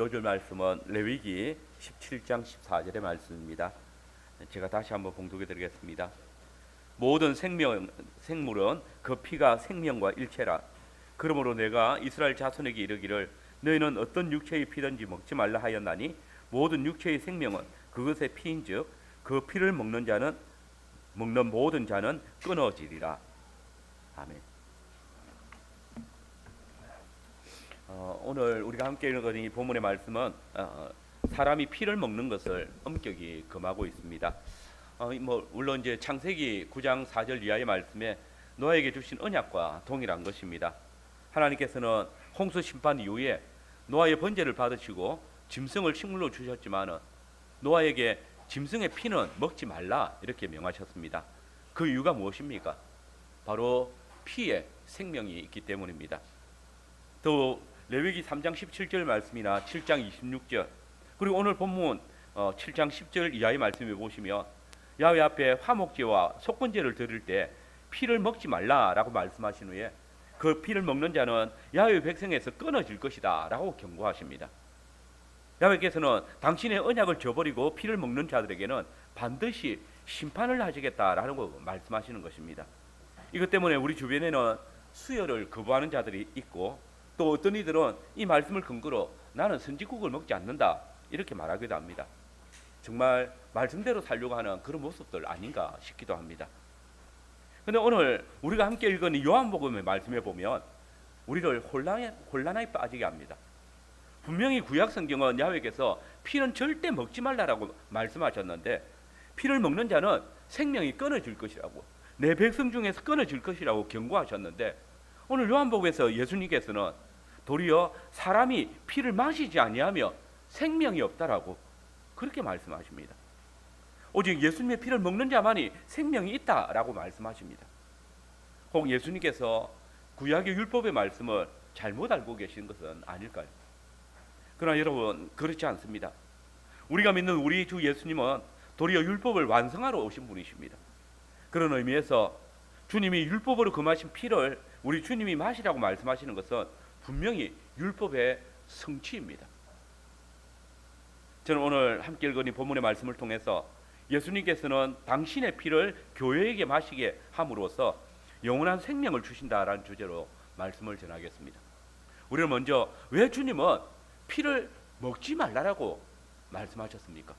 읽어줄 말씀은 레위기 17장 14절의 말씀입니다. 제가 다시 한번 봉독해 드리겠습니다. 모든 생물은 그 피가 생명과 일체라. 그러므로 내가 이스라엘 자손에게 이르기를 너희는 어떤 육체의 피든지 먹지 말라 하였나니 모든 육체의 생명은 그것의 피인즉 그 피를 먹는 모든 자는 끊어지리라. 아멘. 오늘 우리가 함께 읽은 이 본문의 말씀은 사람이 피를 먹는 것을 엄격히 금하고 있습니다. 물론 이제 창세기 9장 4절 이하의 말씀에 노아에게 주신 언약과 동일한 것입니다. 하나님께서는 홍수 심판 이후에 노아의 번제를 받으시고 짐승을 식물로 주셨지만 노아에게 짐승의 피는 먹지 말라 이렇게 명하셨습니다. 그 이유가 무엇입니까? 바로 피에 생명이 있기 때문입니다. 또 레위기 3장 17절 말씀이나 7장 26절 그리고 오늘 본문 7장 10절 이하의 말씀을 보시면 야훼 앞에 화목제와 속건제를 드릴 때 피를 먹지 말라라고 말씀하신 후에 그 피를 먹는 자는 야훼 백성에서 끊어질 것이다 라고 경고하십니다. 야훼께서는 당신의 언약을 저버리고 피를 먹는 자들에게는 반드시 심판을 하시겠다라고 말씀하시는 것입니다. 이것 때문에 우리 주변에는 수혈을 거부하는 자들이 있고 또 어떤 이들은 이 말씀을 근거로 나는 선지국을 먹지 않는다 이렇게 말하기도 합니다. 정말 말씀대로 살려고 하는 그런 모습들 아닌가 싶기도 합니다. 그런데 오늘 우리가 함께 읽은 요한복음의 말씀에 보면 우리를 혼란에 빠지게 합니다. 분명히 구약 성경은 야훼께서 피는 절대 먹지 말라라고 말씀하셨는데 피를 먹는 자는 생명이 끊어질 것이라고 내 백성 중에서 끊어질 것이라고 경고하셨는데 오늘 요한복음에서 예수님께서는 도리어 사람이 피를 마시지 아니하며 생명이 없다라고 그렇게 말씀하십니다. 오직 예수님의 피를 먹는 자만이 생명이 있다라고 말씀하십니다. 혹 예수님께서 구약의 율법의 말씀을 잘못 알고 계신 것은 아닐까요? 그러나 여러분 그렇지 않습니다. 우리가 믿는 우리 주 예수님은 도리어 율법을 완성하러 오신 분이십니다. 그런 의미에서 주님이 율법으로 금하신 피를 우리 주님이 마시라고 말씀하시는 것은 분명히 율법의 성취입니다. 저는 오늘 함께 읽은 이 본문의 말씀을 통해서 예수님께서는 당신의 피를 교회에게 마시게 함으로써 영원한 생명을 주신다라는 주제로 말씀을 전하겠습니다. 우리는 먼저 왜 주님은 피를 먹지 말라라고 말씀하셨습니까?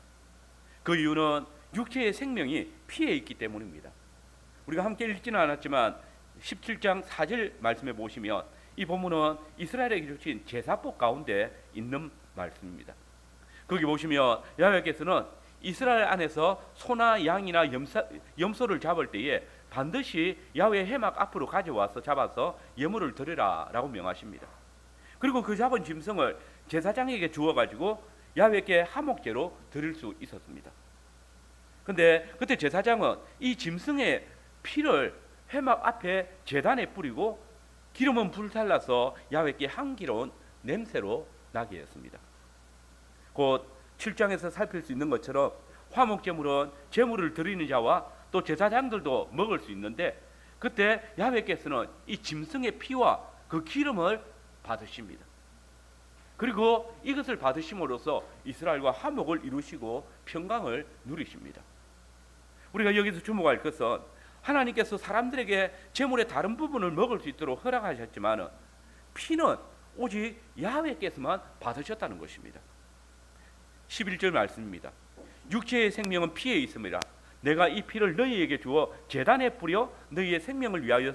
그 이유는 육체의 생명이 피에 있기 때문입니다. 우리가 함께 읽지는 않았지만 17장 4절 말씀에 보시면 이 본문은 이스라엘에게 주신 제사법 가운데 있는 말씀입니다. 거기 보시면 야훼께서는 이스라엘 안에서 소나 양이나 염소를 잡을 때에 반드시 야훼 회막 앞으로 가져와서 잡아서 예물을 드리라 라고 명하십니다. 그리고 그 잡은 짐승을 제사장에게 주어가지고 야훼께 화목제로 드릴 수 있었습니다. 근데 그때 제사장은 이 짐승의 피를 회막 앞에 제단에 뿌리고 기름은 불살라서 야훼께 향기로운 냄새로 나게 했습니다. 곧 7장에서 살필 수 있는 것처럼 화목제물은 제물을 드리는 자와 또 제사장들도 먹을 수 있는데 그때 야훼께서는 이 짐승의 피와 그 기름을 받으십니다. 그리고 이것을 받으심으로써 이스라엘과 화목을 이루시고 평강을 누리십니다. 우리가 여기서 주목할 것은 하나님께서 사람들에게 제물의 다른 부분을 먹을 수 있도록 허락하셨지만 피는 오직 야훼께서만 받으셨다는 것입니다. 11절 말씀입니다. 육체의 생명은 피에 있음이라 내가 이 피를 너희에게 주어 제단에 뿌려 너희의 생명을 위하여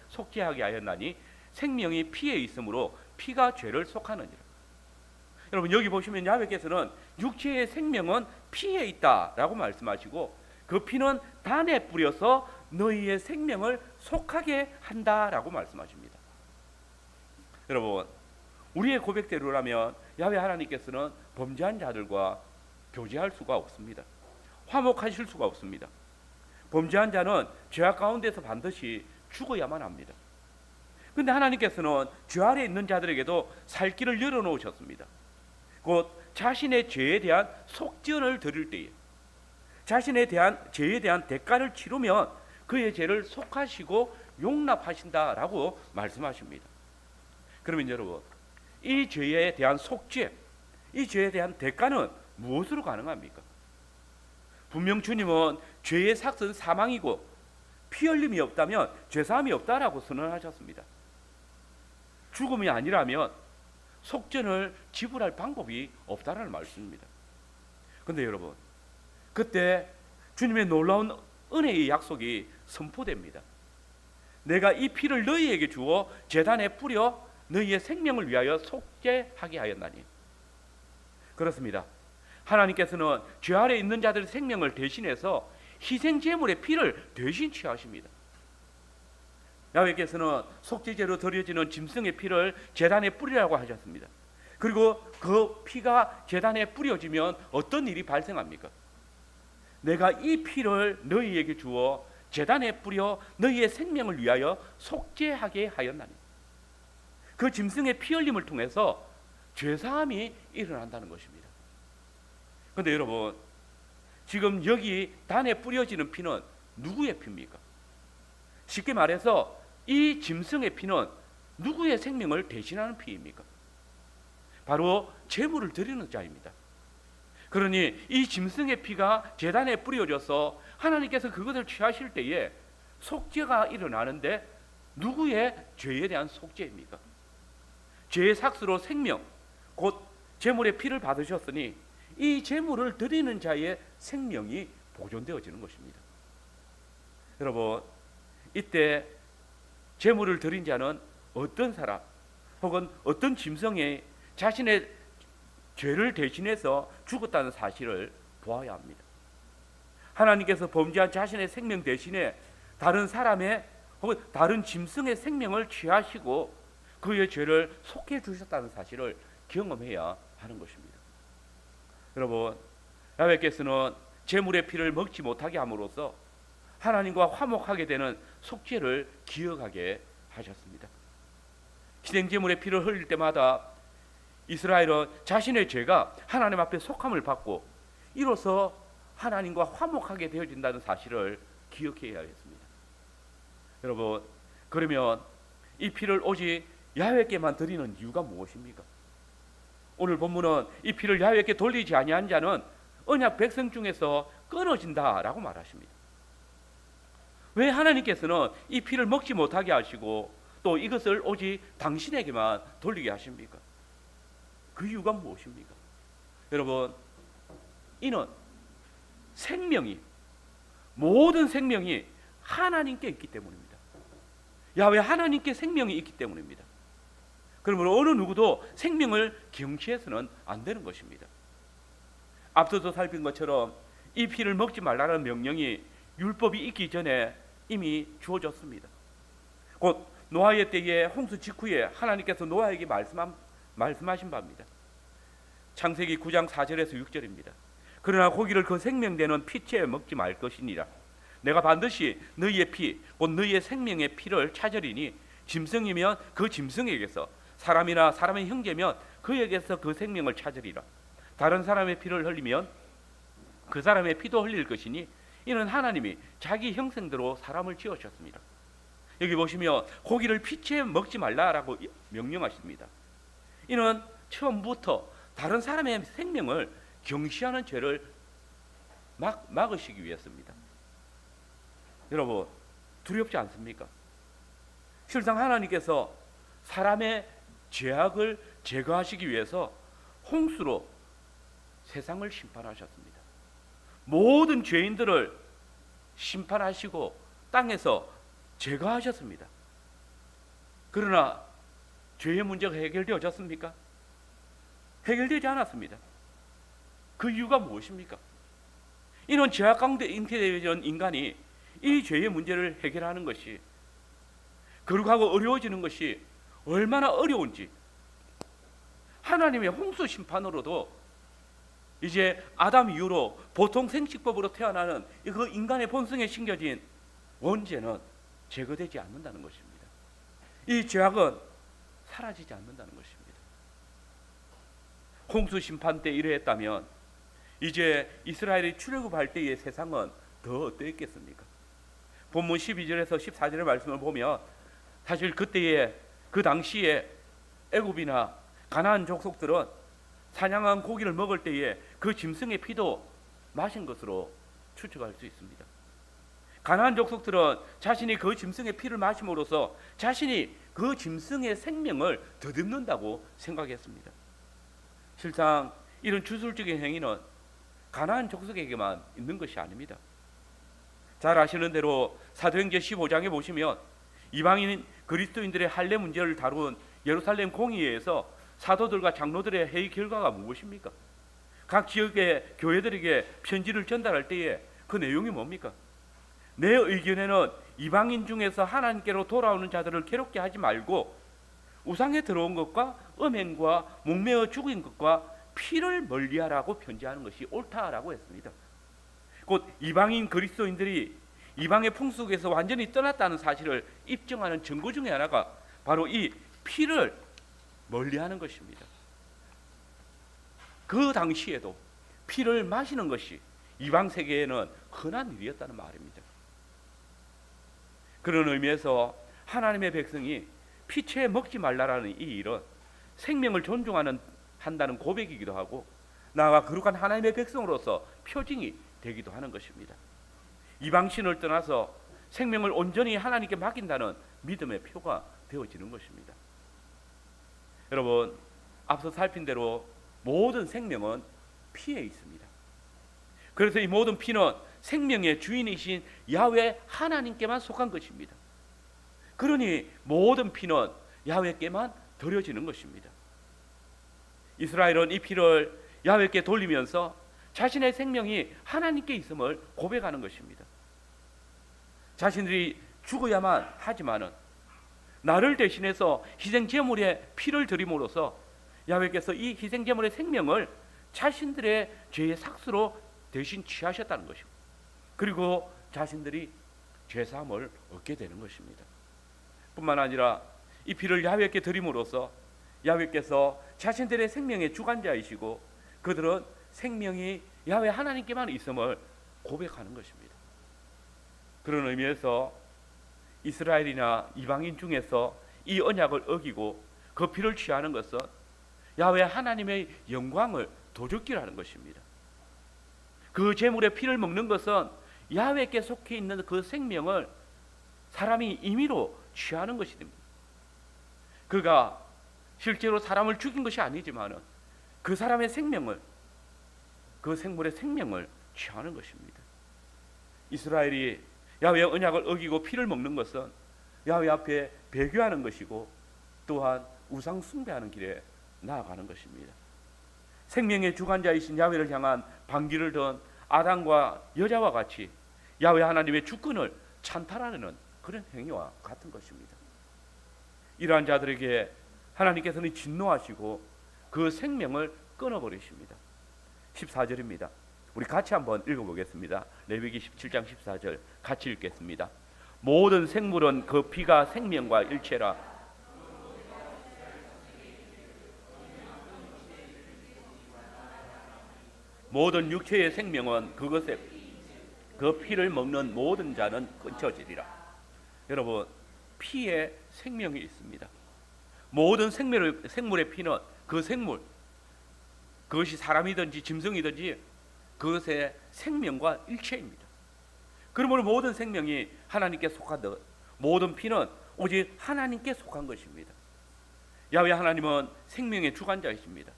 속죄하게 하였나니 생명이 피에 있으므로 피가 죄를 속하느니라. 여러분 여기 보시면 야훼께서는 육체의 생명은 피에 있다라고 말씀하시고 그 피는 단에 뿌려서 너희의 생명을 속하게 한다라고 말씀하십니다. 여러분 우리의 고백대로라면 야훼 하나님께서는 범죄한 자들과 교제할 수가 없습니다. 화목하실 수가 없습니다. 범죄한 자는 죄악 가운데서 반드시 죽어야만 합니다. 그런데 하나님께서는 죄 아래 있는 자들에게도 살 길을 열어놓으셨습니다. 곧 자신의 죄에 대한 속전을 드릴 때에 자신에 대한 죄에 대한 대가를 치르면 그의 죄를 속하시고 용납하신다라고 말씀하십니다. 그러면 여러분 이 죄에 대한 속죄 이 죄에 대한 대가는 무엇으로 가능합니까? 분명 주님은 죄의 삭은 사망이고 피 흘림이 없다면 죄사함이 없다라고 선언하셨습니다. 죽음이 아니라면 속전을 지불할 방법이 없다라는 말씀입니다. 그런데 여러분, 그때 주님의 놀라운 은혜의 약속이 선포됩니다. 내가 이 피를 너희에게 주어 제단에 뿌려 너희의 생명을 위하여 속죄하게 하였나니. 그렇습니다. 하나님께서는 죄 아래 있는 자들의 생명을 대신해서 희생 제물의 피를 대신 취하십니다. 야훼께서는 속죄제로 드려지는 짐승의 피를 제단에 뿌리라고 하셨습니다. 그리고 그 피가 제단에 뿌려지면 어떤 일이 발생합니까? 내가 이 피를 너희에게 주어 제단에 뿌려 너희의 생명을 위하여 속죄하게 하였나니. 그 짐승의 피 흘림을 통해서 죄사함이 일어난다는 것입니다. 그런데 여러분, 지금 여기 단에 뿌려지는 피는 누구의 피입니까? 쉽게 말해서 이 짐승의 피는 누구의 생명을 대신하는 피입니까? 바로 제물을 드리는 자입니다. 그러니 이 짐승의 피가 제단에 뿌려져서 하나님께서 그것을 취하실 때에 속죄가 일어나는데 누구의 죄에 대한 속죄입니까? 죄의 삭스로 생명, 곧 제물의 피를 받으셨으니 이 제물을 드리는 자의 생명이 보존되어지는 것입니다. 여러분, 이때 제물을 드린 자는 어떤 사람 혹은 어떤 짐승이 자신의 죄를 대신해서 죽었다는 사실을 보아야 합니다. 하나님께서 범죄한 자신의 생명 대신에 다른 사람의 혹은 다른 짐승의 생명을 취하시고 그의 죄를 속해 주셨다는 사실을 경험해야 하는 것입니다. 여러분, 야훼께서는 제물의 피를 먹지 못하게 함으로써 하나님과 화목하게 되는 속죄를 기억하게 하셨습니다. 희생제물의 피를 흘릴 때마다 이스라엘은 자신의 죄가 하나님 앞에 속함을 받고 이로써 하나님과 화목하게 되어진다는 사실을 기억해야 하겠습니다. 여러분, 그러면 이 피를 오직 야훼께만 드리는 이유가 무엇입니까? 오늘 본문은 이 피를 야훼께 돌리지 아니한 자는 언약 백성 중에서 끊어진다라고 말하십니다. 왜 하나님께서는 이 피를 먹지 못하게 하시고 또 이것을 오직 당신에게만 돌리게 하십니까? 그 이유가 무엇입니까? 여러분, 이는 생명이, 모든 생명이 하나님께 있기 때문입니다. 야훼 하나님께 생명이 있기 때문입니다. 그러므로 어느 누구도 생명을 경시해서는 안 되는 것입니다. 앞서서 살핀 것처럼 이 피를 먹지 말라는 명령이 율법이 있기 전에 이미 주어졌습니다. 곧 노아의 때에 홍수 직후에 하나님께서 노아에게 말씀하신 바입니다. 창세기 9장 4절에서 6절입니다. 그러나 고기를 그 생명되는 피채에 먹지 말 것이니라. 내가 반드시 너희의 피, 곧 너희의 생명의 피를 찾으리니 짐승이면 그 짐승에게서, 사람이나 사람의 형제면 그에게서 그 생명을 찾으리라. 다른 사람의 피를 흘리면 그 사람의 피도 흘릴 것이니 이는 하나님이 자기 형상대로 사람을 지으셨습니다. 여기 보시면 고기를 피채에 먹지 말라라고 명령하십니다. 이는 처음부터 다른 사람의 생명을 경시하는 죄를 막으시기 위해서입니다. 여러분, 두렵지 않습니까? 실상 하나님께서 사람의 죄악을 제거하시기 위해서 홍수로 세상을 심판하셨습니다. 모든 죄인들을 심판하시고 땅에서 제거하셨습니다. 그러나 죄의 문제가 해결되어졌습니까? 해결되지 않았습니다. 그 이유가 무엇입니까? 이는 죄악 가운데 잉태되어진 인간이 이 죄의 문제를 해결하는 것이, 거룩하고 어려워지는 것이 얼마나 어려운지, 하나님의 홍수 심판으로도 이제 아담 이후로 보통 생식법으로 태어나는 그 인간의 본성에 심겨진 원죄는 제거되지 않는다는 것입니다. 이 죄악은 사라지지 않는다는 것입니다. 홍수 심판 때 이러했다면 이제 이스라엘이 출애굽할 때의 세상은 더 어떠했겠습니까? 본문 12절에서 14절의 말씀을 보면 사실 그때에, 그 당시에 애굽이나 가나안 족속들은 사냥한 고기를 먹을 때에 그 짐승의 피도 마신 것으로 추측할 수 있습니다. 가나안 족속들은 자신이 그 짐승의 피를 마심으로써 자신이 그 짐승의 생명을 더듬는다고 생각했습니다. 실상 이런 주술적인 행위는 가나안 족속에게만 있는 것이 아닙니다. 잘 아시는 대로 사도행전 15장에 보시면 이방인 그리스도인들의 할례 문제를 다룬 예루살렘 공의회에서 사도들과 장로들의 회의 결과가 무엇입니까? 각 지역의 교회들에게 편지를 전달할 때에 그 내용이 뭡니까? 내 의견에는 이방인 중에서 하나님께로 돌아오는 자들을 괴롭게 하지 말고 우상에 들어온 것과 음행과 목매어 죽인 것과 피를 멀리하라고 편지하는 것이 옳다라고 했습니다. 곧 이방인 그리스도인들이 이방의 풍속에서 완전히 떠났다는 사실을 입증하는 증거 중에 하나가 바로 이 피를 멀리하는 것입니다. 그 당시에도 피를 마시는 것이 이방 세계에는 흔한 일이었다는 말입니다. 그런 의미에서 하나님의 백성이 피채 먹지 말라라는 이 일은 생명을 한다는 고백이기도 하고 나아가 거룩한 하나님의 백성으로서 표징이 되기도 하는 것입니다. 이방신을 떠나서 생명을 온전히 하나님께 맡긴다는 믿음의 표가 되어지는 것입니다. 여러분, 앞서 살핀 대로 모든 생명은 피에 있습니다. 그래서 이 모든 피는 생명의 주인이신 야훼 하나님께만 속한 것입니다. 그러니 모든 피는 야훼께만 드려지는 것입니다. 이스라엘은 이 피를 야훼께 돌리면서 자신의 생명이 하나님께 있음을 고백하는 것입니다. 자신들이 죽어야만 하지만은 나를 대신해서 희생 제물에 피를 드림으로써 야훼께서 이 희생 제물의 생명을 자신들의 죄의 삭수로 대신 취하셨다는 것이고, 그리고 자신들이 죄사함을 얻게 되는 것입니다. 뿐만 아니라 이 피를 야훼께 드림으로써 야훼께서 자신들의 생명의 주관자이시고 그들은 생명이 야훼 하나님께만 있음을 고백하는 것입니다. 그런 의미에서 이스라엘이나 이방인 중에서 이 언약을 어기고 그 피를 취하는 것은 야훼 하나님의 영광을 도적질하는 것입니다. 그 제물의 피를 먹는 것은 야훼께 속해 있는 그 생명을 사람이 임의로 취하는 것이 됩니다. 그가 실제로 사람을 죽인 것이 아니지만 그 사람의 생명을, 그 생물의 생명을 취하는 것입니다. 이스라엘이 야훼 언약을 어기고 피를 먹는 것은 야훼 앞에 배교하는 것이고 또한 우상 숭배하는 길에 나아가는 것입니다. 생명의 주관자이신 야훼를 향한 반기를 든 아담과 여자와 같이 야훼 하나님의 주권을 찬탈하는 그런 행위와 같은 것입니다. 이러한 자들에게 하나님께서는 진노하시고 그 생명을 끊어버리십니다. 14절입니다. 우리 같이 한번 읽어보겠습니다. 레위기 17장 14절 같이 읽겠습니다. 모든 생물은 그 피가 생명과 일체라. 모든 육체의 생명은 그것에 그 피를 먹는 모든 자는 끊쳐지리라. 여러분, 피에 생명이 있습니다. 모든 생물의 피는 그 생물, 그것이 사람이든지 짐승이든지 그것의 생명과 일체입니다. 그러므로 모든 생명이 하나님께 속하듯 모든 피는 오직 하나님께 속한 것입니다. 야훼 하나님은 생명의 주관자이십니다.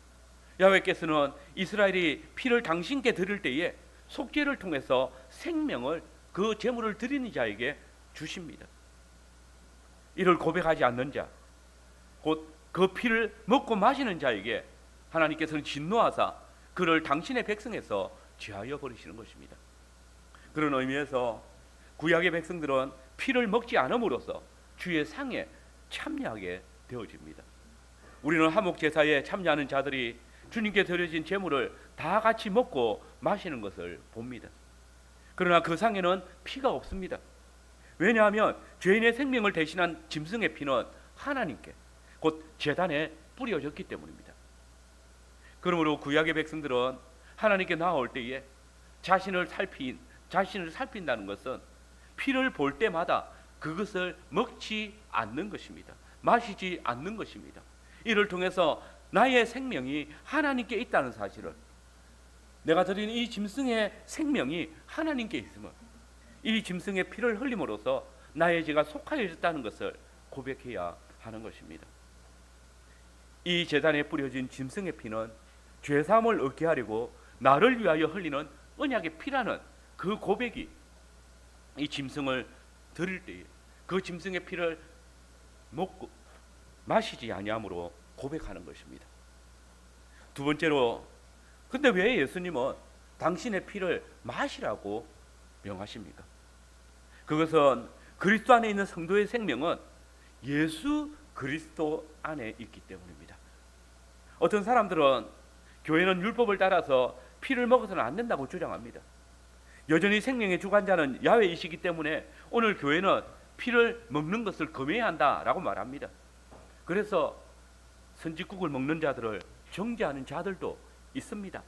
야훼께서는 이스라엘이 피를 당신께 드릴 때에 속죄를 통해서 생명을, 그 제물을 드리는 자에게 주십니다. 이를 고백하지 않는 자, 곧 그 피를 먹고 마시는 자에게 하나님께서는 진노하사 그를 당신의 백성에서 제하여 버리시는 것입니다. 그런 의미에서 구약의 백성들은 피를 먹지 않음으로써 주의 상에 참여하게 되어집니다. 우리는 화목 제사에 참여하는 자들이 주님께 드려진 제물을 다 같이 먹고 마시는 것을 봅니다. 그러나 그 상에는 피가 없습니다. 왜냐하면 죄인의 생명을 대신한 짐승의 피는 하나님께, 곧 제단에 뿌려졌기 때문입니다. 그러므로 구약의 백성들은 하나님께 나아올 때에 자신을 살핀다는 것은 피를 볼 때마다 그것을 먹지 않는 것입니다. 마시지 않는 것입니다. 이를 통해서 나의 생명이 하나님께 있다는 사실을, 내가 드리는 이 짐승의 생명이 하나님께 있음을, 이 짐승의 피를 흘림으로써 나의 죄가 속하여졌다는 것을 고백해야 하는 것입니다. 이 제단에 뿌려진 짐승의 피는 죄사함을 얻게 하려고 나를 위하여 흘리는 언약의 피라는 그 고백이 이 짐승을 드릴 때에 그 짐승의 피를 먹고 마시지 아니함으로 고백하는 것입니다. 두 번째로, 근데 왜 예수님은 당신의 피를 마시라고 명하십니까? 그것은 그리스도 안에 있는 성도의 생명은 예수 그리스도 안에 있기 때문입니다. 어떤 사람들은 교회는 율법을 따라서 피를 먹어서는 안 된다고 주장합니다. 여전히 생명의 주관자는 야훼이시기 때문에 오늘 교회는 피를 먹는 것을 금해야 한다라고 말합니다. 그래서 선지국을 먹는 자들을 정죄하는 자들도 있습니다.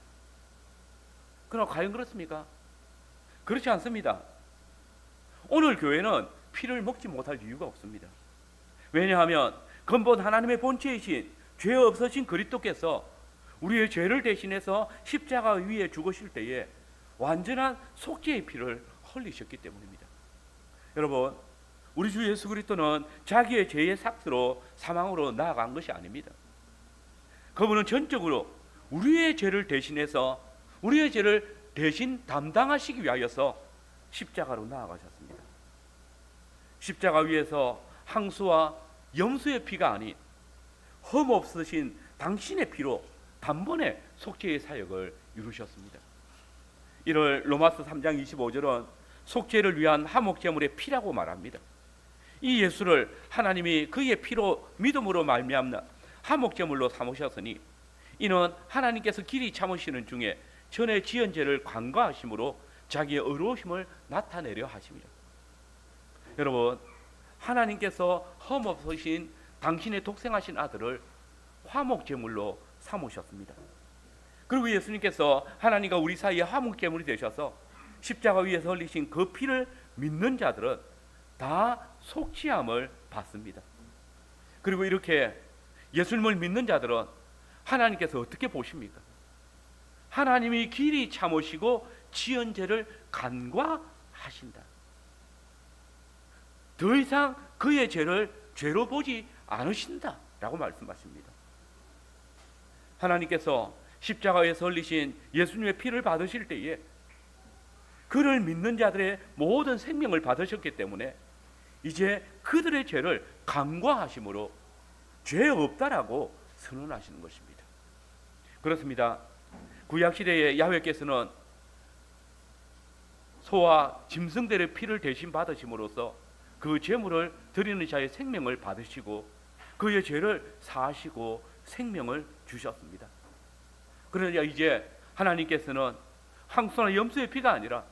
그러나 과연 그렇습니까? 그렇지 않습니다. 오늘 교회는 피를 먹지 못할 이유가 없습니다. 왜냐하면 근본 하나님의 본체이신 죄 없으신 그리스도께서 우리의 죄를 대신해서 십자가 위에 죽으실 때에 완전한 속죄의 피를 흘리셨기 때문입니다. 여러분, 우리 주 예수 그리스도는 자기의 죄의 삭스로 사망으로 나아간 것이 아닙니다. 그분은 전적으로 우리의 죄를 대신해서 우리의 죄를 대신 담당하시기 위하여서 십자가로 나아가셨습니다. 십자가 위에서 항수와 염소의 피가 아닌 흠 없으신 당신의 피로 단번에 속죄의 사역을 이루셨습니다. 이를 로마서 3장 25절은 속죄를 위한 화목제물의 피라고 말합니다. 이 예수를 하나님이 그의 피로 믿음으로 말미암는 화목제물로 삼으셨으니 이는 하나님께서 길이 참으시는 중에 전에 지은 죄를 간과하심으로 자기의 의로우심을 나타내려 하십니다. 여러분, 하나님께서 흠없으신 당신의 독생하신 아들을 화목제물로 삼으셨습니다. 그리고 예수님께서 하나님과 우리 사이에 화목제물이 되셔서 십자가 위에서 흘리신 그 피를 믿는 자들은 다 속죄함을 받습니다. 그리고 이렇게 예수님을 믿는 자들은 하나님께서 어떻게 보십니까? 하나님이 길이 참으시고 지은 죄를 간과하신다. 더 이상 그의 죄를 죄로 보지 않으신다 라고 말씀하십니다. 하나님께서 십자가에서 흘리신 예수님의 피를 받으실 때에 그를 믿는 자들의 모든 생명을 받으셨기 때문에 이제 그들의 죄를 간과하심으로 죄 없다라고 선언하시는 것입니다. 그렇습니다. 구약시대의 야훼께서는 소와 짐승들의 피를 대신 받으심으로써 그 제물을 드리는 자의 생명을 받으시고 그의 죄를 사하시고 생명을 주셨습니다. 그러나 이제 하나님께서는 항소나 염소의 피가 아니라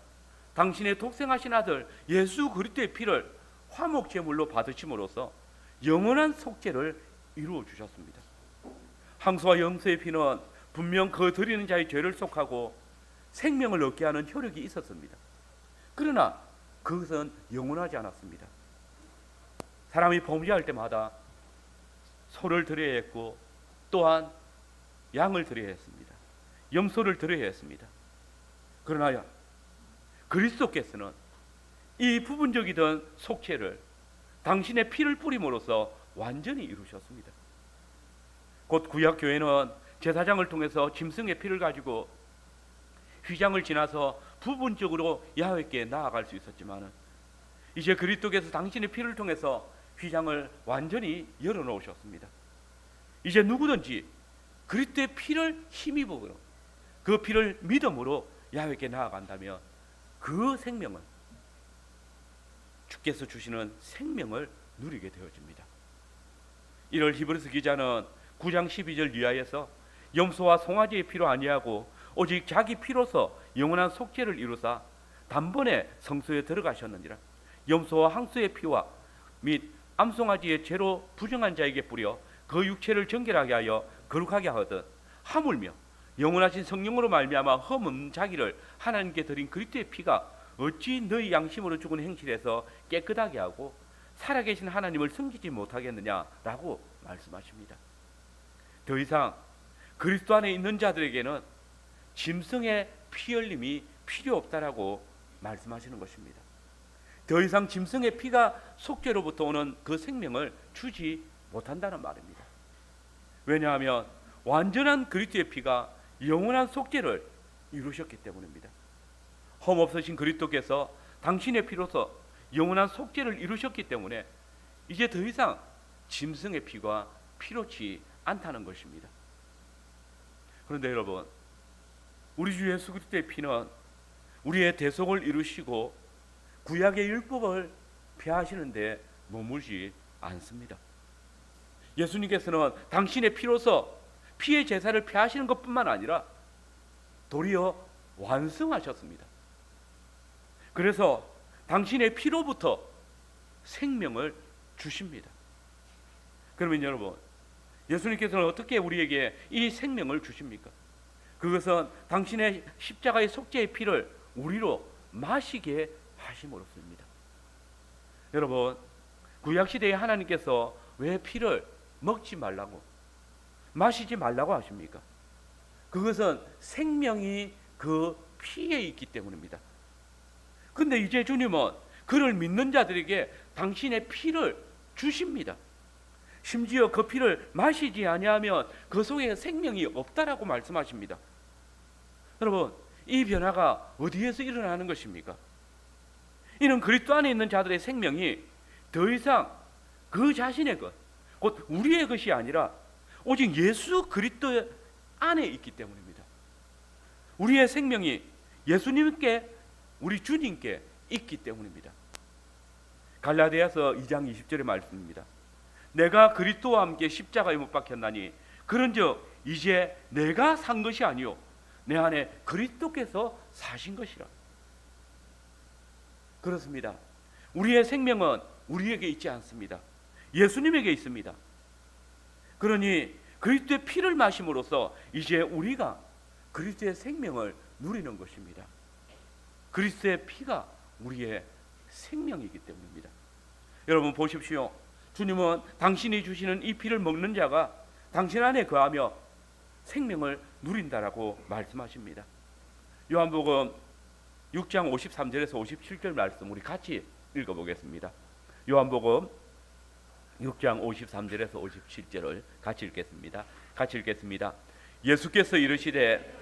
당신의 독생하신 아들 예수 그리스도의 피를 화목제물로 받으심으로써 영원한 속죄를 이루어 주셨습니다. 항소와 염소의 피는 분명 그 드리는 자의 죄를 속하고 생명을 얻게 하는 효력이 있었습니다. 그러나 그것은 영원하지 않았습니다. 사람이 범죄할 때마다 소를 드려야 했고 또한 양을 드려야 했습니다. 염소를 드려야 했습니다. 그러나 그리스도께서는 이 부분적이던 속죄를 당신의 피를 뿌림으로써 완전히 이루셨습니다. 곧 구약교회는 제사장을 통해서 짐승의 피를 가지고 휘장을 지나서 부분적으로 야훼께 나아갈 수 있었지만 이제 그리스도께서 당신의 피를 통해서 휘장을 완전히 열어놓으셨습니다. 이제 누구든지 그리스도의 피를 힘입어 그 피를 믿음으로 야훼께 나아간다면 그 생명은 주께서 주시는 생명을 누리게 되어집니다. 이를 히브리서 기자는 9장 12절 이하에서 염소와 송아지의 피로 아니하고 오직 자기 피로서 영원한 속죄를 이루사 단번에 성소에 들어가셨느니라. 염소와 항소의 피와 및 암송아지의 죄로 부정한 자에게 뿌려 그 육체를 정결하게 하여 거룩하게 하거든 하물며 영원하신 성령으로 말미암아 흠없는 자기를 하나님께 드린 그리스도의 피가 어찌 너희 양심으로 죽은 행실에서 깨끗하게 하고 살아계신 하나님을 섬기지 못하겠느냐라고 말씀하십니다. 더 이상 그리스도 안에 있는 자들에게는 짐승의 피 흘림이 필요 없다라고 말씀하시는 것입니다. 더 이상 짐승의 피가 속죄로부터 오는 그 생명을 주지 못한다는 말입니다. 왜냐하면 완전한 그리스도의 피가 영원한 속죄를 이루셨기 때문입니다. 험없으신 그리스도께서 당신의 피로서 영원한 속죄를 이루셨기 때문에 이제 더 이상 짐승의 피가 필요치 않다는 것입니다. 그런데 여러분, 우리 주 예수 그리스도의 피는 우리의 대속을 이루시고 구약의 율법을 폐하시는데 머물지 않습니다. 예수님께서는 당신의 피로서 피의 제사를 폐하시는 것뿐만 아니라 도리어 완성하셨습니다. 그래서 당신의 피로부터 생명을 주십니다. 그러면 여러분, 예수님께서는 어떻게 우리에게 이 생명을 주십니까? 그것은 당신의 십자가의 속죄의 피를 우리로 마시게 하심으로써입니다. 여러분, 구약시대에 하나님께서 왜 피를 먹지 말라고, 마시지 말라고 하십니까? 그것은 생명이 그 피에 있기 때문입니다. 근데 이제 주님은 그를 믿는 자들에게 당신의 피를 주십니다. 심지어 그 피를 마시지 아니하면 그 속에 생명이 없다라고 말씀하십니다. 여러분, 이 변화가 어디에서 일어나는 것입니까? 이는 그리스도 안에 있는 자들의 생명이 더 이상 그 자신의 것, 곧 우리의 것이 아니라 오직 예수 그리스도 안에 있기 때문입니다. 우리의 생명이 예수님께, 우리 주님께 있기 때문입니다. 갈라디아서 2장 20절의 말씀입니다. 내가 그리스도와 함께 십자가에 못 박혔나니 그런즉 이제 내가 산 것이 아니요 내 안에 그리스도께서 사신 것이라. 그렇습니다. 우리의 생명은 우리에게 있지 않습니다. 예수님에게 있습니다. 그러니 그리스도의 피를 마심으로써 이제 우리가 그리스도의 생명을 누리는 것입니다. 그리스도의 피가 우리의 생명이기 때문입니다. 여러분 보십시오. 주님은 당신이 주시는 이 피를 먹는 자가 당신 안에 거하며 생명을 누린다라고 말씀하십니다. 요한복음 6장 53절에서 57절 말씀 우리 같이 읽어보겠습니다. 요한복음 6장 53절에서 57절을 같이 읽겠습니다. 같이 읽겠습니다. 예수께서 이르시되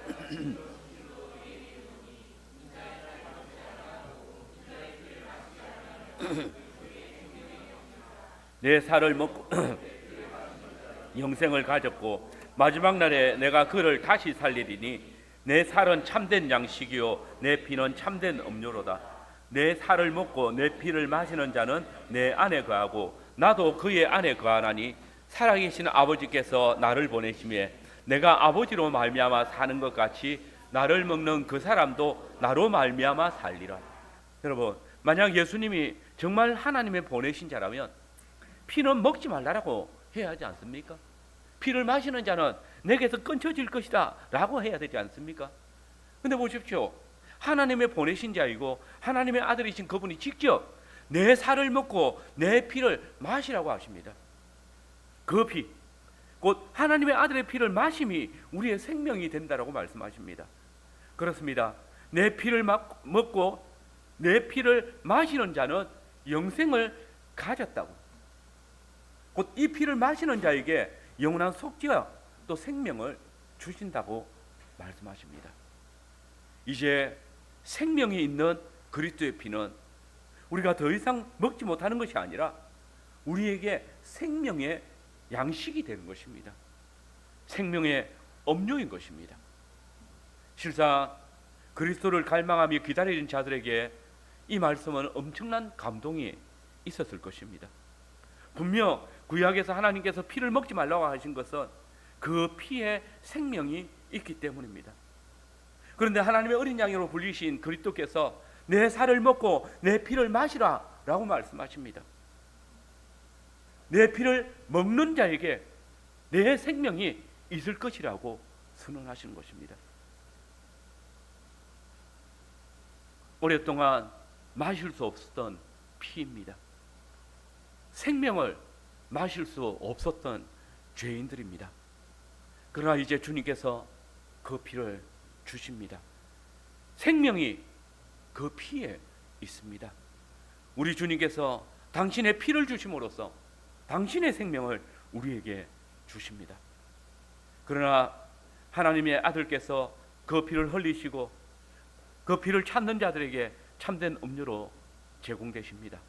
내 살을 먹고 영생을 가졌고 마지막 날에 내가 그를 다시 살리리니 내 살은 참된 양식이요 내 피는 참된 음료로다. 내 살을 먹고 내 피를 마시는 자는 내 안에 거하고 나도 그의 안에 거하나니 살아계신 아버지께서 나를 보내심에 내가 아버지로 말미암아 사는 것 같이 나를 먹는 그 사람도 나로 말미암아 살리라. 여러분, 만약 예수님이 정말 하나님의 보내신 자라면 피는 먹지 말라라고 해야 하지 않습니까? 피를 마시는 자는 내게서 끊쳐질 것이다 라고 해야 되지 않습니까? 근데 보십시오. 하나님의 보내신 자이고 하나님의 아들이신 그분이 직접 내 살을 먹고 내 피를 마시라고 하십니다. 그 피, 곧 하나님의 아들의 피를 마심이 우리의 생명이 된다라고 말씀하십니다. 그렇습니다. 내 피를 먹고 내 피를 마시는 자는 영생을 가졌다고, 곧 이 피를 마시는 자에게 영원한 속죄와 또 생명을 주신다고 말씀하십니다. 이제 생명이 있는 그리스도의 피는 우리가 더 이상 먹지 못하는 것이 아니라 우리에게 생명의 양식이 되는 것입니다. 생명의 음료인 것입니다. 실상 그리스도를 갈망하며 기다리는 자들에게 이 말씀은 엄청난 감동이 있었을 것입니다. 분명 구약에서 하나님께서 피를 먹지 말라고 하신 것은 그 피에 생명이 있기 때문입니다. 그런데 하나님의 어린 양으로 불리신 그리스도께서 내 살을 먹고 내 피를 마시라 라고 말씀하십니다. 내 피를 먹는 자에게 내 생명이 있을 것이라고 선언하시는 것입니다. 오랫동안 마실 수 없었던 피입니다. 생명을 마실 수 없었던 죄인들입니다. 그러나 이제 주님께서 그 피를 주십니다. 생명이 그 피에 있습니다. 우리 주님께서 당신의 피를 주심으로써 당신의 생명을 우리에게 주십니다. 그러나 하나님의 아들께서 그 피를 흘리시고 그 피를 찾는 자들에게 참된 음료로 제공되십니다.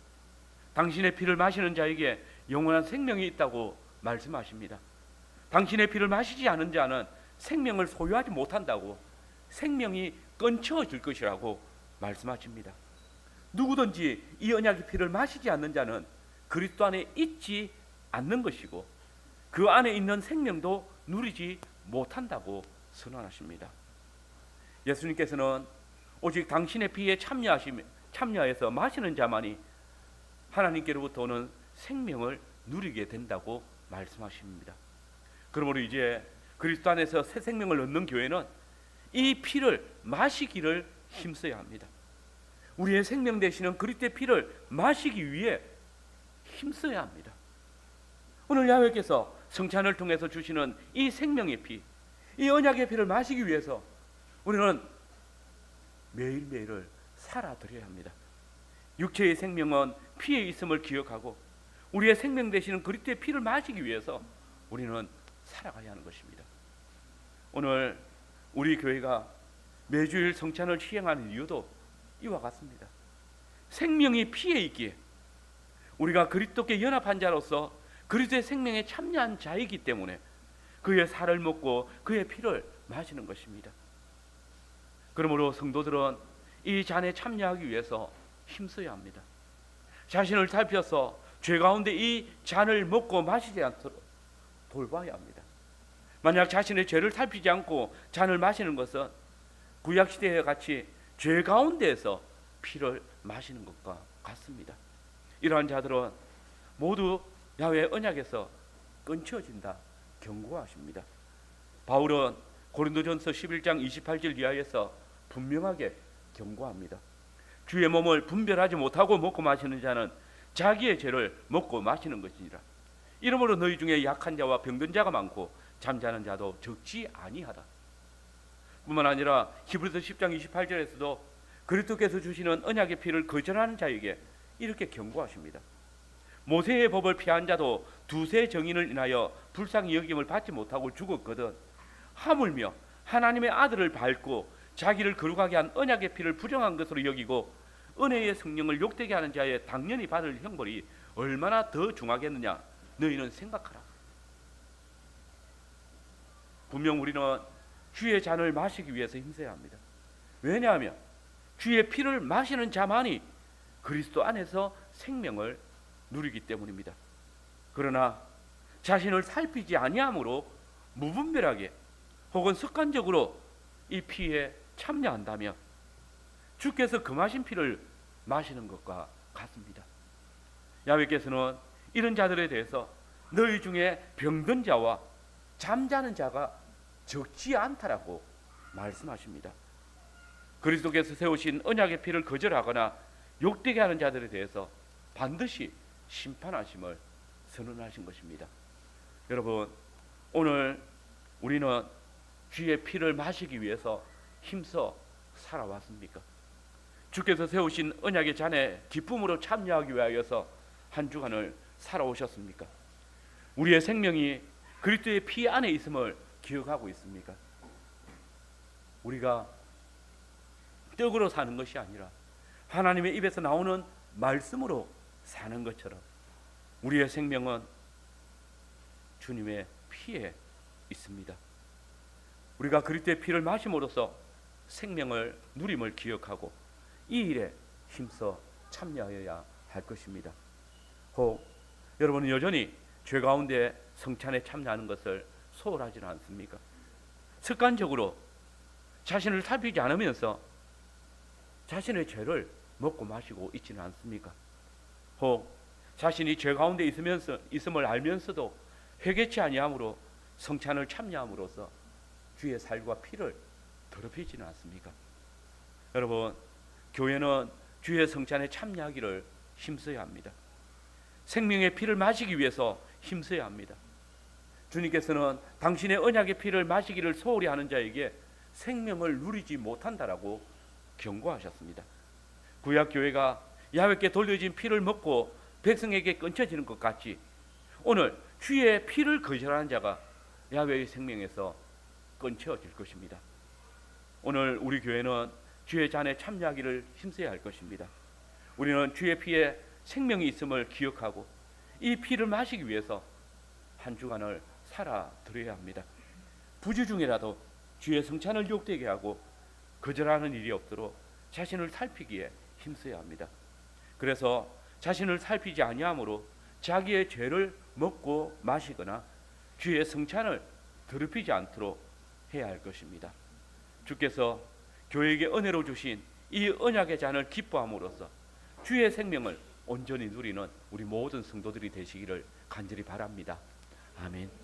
당신의 피를 마시는 자에게 영원한 생명이 있다고 말씀하십니다. 당신의 피를 마시지 않은 자는 생명을 소유하지 못한다고, 생명이 끊쳐질 것이라고 말씀하십니다. 누구든지 이 언약의 피를 마시지 않는 자는 그리스도 안에 있지 않는 것이고 그 안에 있는 생명도 누리지 못한다고 선언하십니다. 예수님께서는 오직 당신의 피에 참여해서 마시는 자만이 하나님께로부터 오는 생명을 누리게 된다고 말씀하십니다. 그러므로 이제 그리스도 안에서 새 생명을 얻는 교회는 이 피를 마시기를 힘써야 합니다. 우리의 생명 되시는 그리스도의 피를 마시기 위해 힘써야 합니다. 오늘 야훼께서 성찬을 통해서 주시는 이 생명의 피, 이 언약의 피를 마시기 위해서 우리는 매일매일을 살아드려야 합니다. 육체의 생명은 피에 있음을 기억하고 우리의 생명 되시는 그리스도의 피를 마시기 위해서 우리는 살아가야 하는 것입니다. 오늘 우리 교회가 매주일 성찬을 시행하는 이유도 이와 같습니다. 생명이 피에 있기에 우리가 그리스도께 연합한 자로서 그리스도의 생명에 참여한 자이기 때문에 그의 살을 먹고 그의 피를 마시는 것입니다. 그러므로 성도들은 이 잔에 참여하기 위해서 힘써야 합니다. 자신을 살펴서 죄 가운데 이 잔을 먹고 마시지 않도록 돌봐야 합니다. 만약 자신의 죄를 살피지 않고 잔을 마시는 것은 구약시대에 같이 죄 가운데에서 피를 마시는 것과 같습니다. 이러한 자들은 모두 야훼 언약에서 끊쳐진다 경고하십니다. 바울은 고린도전서 11장 28절 이하에서 분명하게 경고합니다. 주의 몸을 분별하지 못하고 먹고 마시는 자는 자기의 죄를 먹고 마시는 것이니라. 이러므로 너희 중에 약한 자와 병든 자가 많고 잠자는 자도 적지 아니하다. 뿐만 아니라 히브리서 10장 28절에서도 그리스도께서 주시는 언약의 피를 거절하는 자에게 이렇게 경고하십니다. 모세의 법을 피한 자도 두세 정인을 인하여 불쌍히 여김을 받지 못하고 죽었거든 하물며 하나님의 아들을 밟고 자기를 거룩하게 한 언약의 피를 부정한 것으로 여기고 은혜의 성령을 욕되게 하는 자의 당연히 받을 형벌이 얼마나 더 중하겠느냐 너희는 생각하라. 분명 우리는 주의 잔을 마시기 위해서 힘써야 합니다. 왜냐하면 주의 피를 마시는 자만이 그리스도 안에서 생명을 누리기 때문입니다. 그러나 자신을 살피지 아니함으로 무분별하게 혹은 습관적으로 이 피에 참여한다면 주께서 금하신 피를 마시는 것과 같습니다. 야훼께서는 이런 자들에 대해서 너희 중에 병든 자와 잠자는 자가 적지 않다라고 말씀하십니다. 그리스도께서 세우신 언약의 피를 거절하거나 욕되게 하는 자들에 대해서 반드시 심판하심을 선언하신 것입니다. 여러분, 오늘 우리는 주의 피를 마시기 위해서 힘써 살아왔습니까? 주께서 세우신 언약의 잔에 기쁨으로 참여하기 위하여서 한 주간을 살아오셨습니까? 우리의 생명이 그리스도의 피 안에 있음을 기억하고 있습니까? 우리가 떡으로 사는 것이 아니라 하나님의 입에서 나오는 말씀으로 사는 것처럼 우리의 생명은 주님의 피에 있습니다. 우리가 그리스도의 피를 마심으로써 생명을 누림을 기억하고 이 일에 힘써 참여하여야 할 것입니다. 혹 여러분은 여전히 죄 가운데 성찬에 참여하는 것을 소홀하지는 않습니까? 습관적으로 자신을 살피지 않으면서 자신의 죄를 먹고 마시고 있지는 않습니까? 혹 자신이 죄 가운데 있음을 알면서도 회개치 아니함으로 성찬을 참여함으로써 주의 살과 피를 더럽히지는 않습니까? 여러분, 교회는 주의 성찬에 참여하기를 힘써야 합니다. 생명의 피를 마시기 위해서 힘써야 합니다. 주님께서는 당신의 언약의 피를 마시기를 소홀히 하는 자에게 생명을 누리지 못한다라고 경고하셨습니다. 구약 교회가 야훼께 돌려진 피를 먹고 백성에게 끊쳐지는 것 같이 오늘 주의 피를 거절하는 자가 야훼의 생명에서 끊쳐질 것입니다. 오늘 우리 교회는 주의 잔에 참여하기를 힘써야 할 것입니다. 우리는 주의 피에 생명이 있음을 기억하고 이 피를 마시기 위해서 한 주간을 살아드려야 합니다. 부주 중이라도 주의 성찬을 유혹되게 하고 거절하는 일이 없도록 자신을 살피기에 힘써야 합니다. 그래서 자신을 살피지 아니함으로 자기의 죄를 먹고 마시거나 주의 성찬을 더럽히지 않도록 해야 할 것입니다. 주께서 교회에게 은혜로 주신 이 언약의 잔을 기뻐함으로써 주의 생명을 온전히 누리는 우리 모든 성도들이 되시기를 간절히 바랍니다. 아멘.